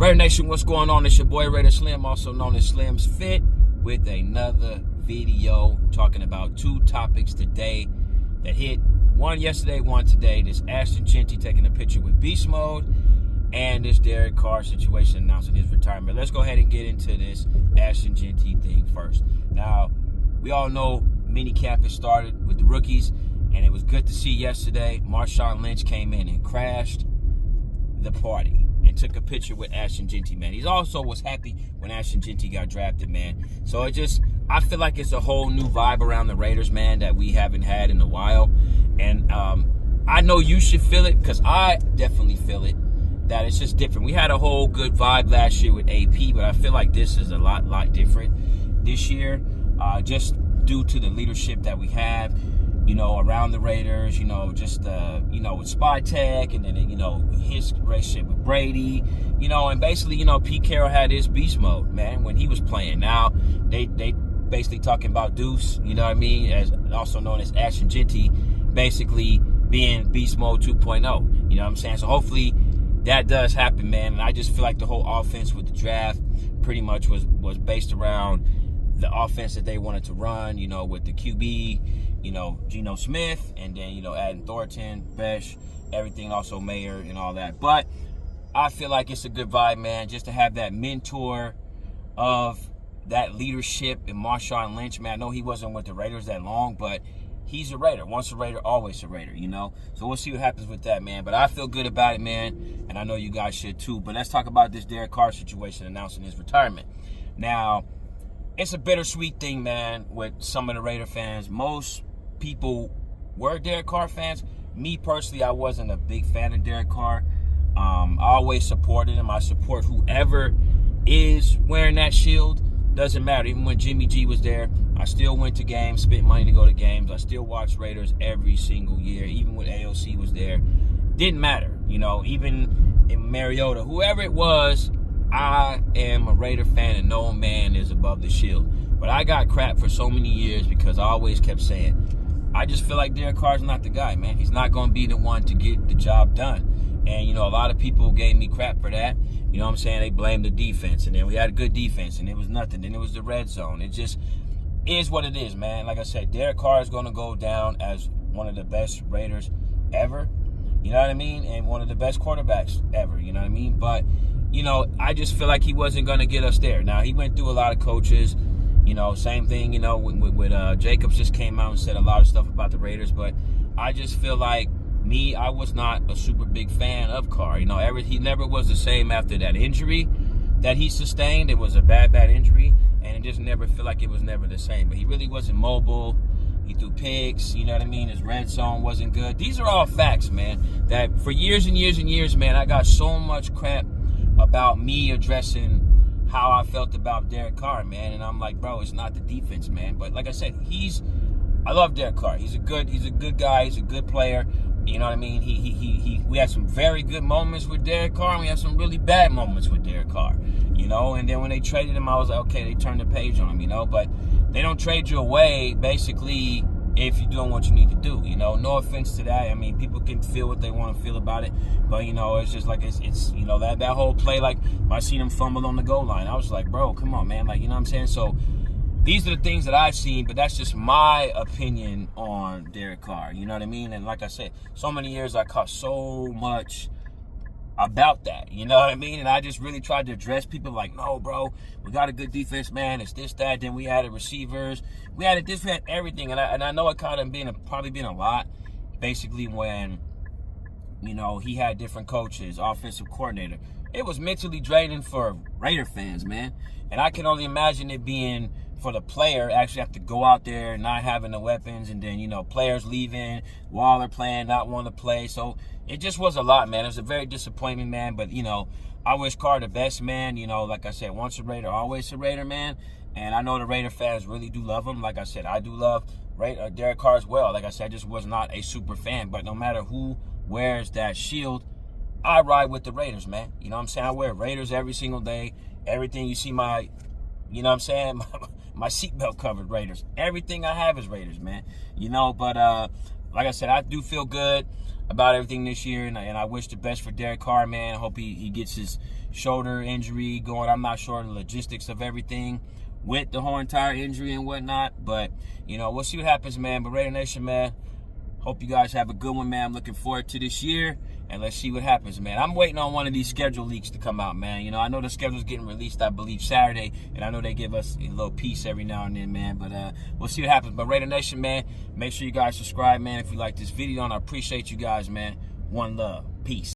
Raider Nation, what's going on? It's your boy Raider Slim, also known as Slim's Fit, with another video talking about two topics today that hit. One yesterday, one today. This Ashton Jeanty taking a picture with beast mode, and this Derek Carr situation announcing his retirement. Let's go ahead and get into this Ashton Jeanty thing first. Now, we all know minicamp has started with the rookies, and it was good to see yesterday Marshawn Lynch came in and crashed the party and took a picture with Ashton Jeanty, man. He also was happy when Ashton Jeanty got drafted, man. So I feel like it's a whole new vibe around the Raiders, man, that we haven't had in a while. And I know you should feel it, because I definitely feel it, that it's just different. We had a whole good vibe last year with AP, but I feel like this is a lot different this year, just due to the leadership that we have, you know, around the Raiders, you know, just, you know, with Spy Tech, and then, you know, his relationship with Brady, you know, and basically, you know, Pete Carroll had his beast mode, man, when he was playing. Now, they basically talking about Deuce, you know what I mean, as also known as Ashton Jeanty, basically being beast mode 2.0, you know what I'm saying? So hopefully that does happen, man. And I just feel like the whole offense with the draft pretty much was based around the offense that they wanted to run, you know, with the QB, you know, Geno Smith, and then, you know, adding Thornton, Besh, everything, also Mayer and all that. But I feel like it's a good vibe, man, just to have that mentor of that leadership in Marshawn Lynch, man. I know he wasn't with the Raiders that long, but he's a Raider. Once a Raider, always a Raider, you know? So we'll see what happens with that, man. But I feel good about it, man, and I know you guys should too. But let's talk about this Derek Carr situation announcing his retirement. Now, it's a bittersweet thing, man, with some of the Raider fans. Most people were Derek Carr fans. Me, personally, I wasn't a big fan of Derek Carr. I always supported him. I support whoever is wearing that shield. Doesn't matter. Even when Jimmy G was there, I still went to games, spent money to go to games. I still watched Raiders every single year, even when AOC was there. Didn't matter. You know, even in Mariota, whoever it was, I am a Raider fan, and no man is above the shield. But I got crap for so many years because I always kept saying, I just feel like Derek Carr's not the guy, man. He's not going to be the one to get the job done. And, you know, a lot of people gave me crap for that. You know what I'm saying? They blamed the defense, and then we had a good defense, and it was nothing. Then it was the red zone. It just is what it is, man. Like I said, Derek Carr is going to go down as one of the best Raiders ever. You know what I mean? And one of the best quarterbacks ever. You know what I mean? But, you know, I just feel like he wasn't going to get us there. Now, he went through a lot of coaches. You know, same thing, you know, with Jacobs just came out and said a lot of stuff about the Raiders. But I just feel like, I was not a super big fan of Carr. You know, he never was the same after that injury that he sustained. It was a bad injury, and it just never felt like it was never the same. But he really wasn't mobile. He threw picks, you know what I mean? His red zone wasn't good. These are all facts, man, that for years and years and years, man, I got so much crap about me addressing how I felt about Derek Carr, man. And I'm like, bro, it's not the defense, man. But like I said, I love Derek Carr. He's a good guy. He's a good player. You know what I mean? We had some very good moments with Derek Carr, and we had some really bad moments with Derek Carr, you know? And then when they traded him, I was like, okay, they turned the page on him, you know? But they don't trade you away, basically, if you're doing what you need to do, you know? No offense to that. I mean, people can feel what they want to feel about it, but, you know, it's just like, it's you know, that whole play, like, I seen him fumble on the goal line. I was like, bro, come on, man. Like, you know what I'm saying? So these are the things that I've seen, but that's just my opinion on Derek Carr. You know what I mean? And like I said, so many years I caught so much about that. You know what I mean? And I just really tried to address people like, no, bro, we got a good defense, man. It's this, that. Then we added receivers. We added this, we had everything. And I know it kind of probably been a lot, basically, when, you know, he had different coaches, offensive coordinator. It was mentally draining for Raider fans, man. And I can only imagine it being for the player actually have to go out there not having the weapons, and then, you know, players leaving, Waller playing, not wanting to play. So it just was a lot, man. It was a very disappointment, man. But, you know, I wish Carr the best, man. You know, like I said, once a Raider, always a Raider, man. And I know the Raider fans really do love him. Like I said, I do love Derek Carr as well. Like I said, I just was not a super fan. But no matter who wears that shield, I ride with the Raiders, man. You know what I'm saying? I wear Raiders every single day. Everything you see you know what I'm saying? My seatbelt covered Raiders. Everything I have is Raiders, man. You know, but like I said, I do feel good about everything this year, and I wish the best for Derek Carr, man. I hope he gets his shoulder injury going. I'm not sure the logistics of everything with the whole entire injury and whatnot, but, you know, we'll see what happens, man. But Raider Nation, man, hope you guys have a good one, man. I'm looking forward to this year, and let's see what happens, man. I'm waiting on one of these schedule leaks to come out, man. You know, I know the schedule's getting released, I believe, Saturday, and I know they give us a little piece every now and then, man. But we'll see what happens. But Raider Nation, man, make sure you guys subscribe, man, if you like this video, and I appreciate you guys, man. One love. Peace.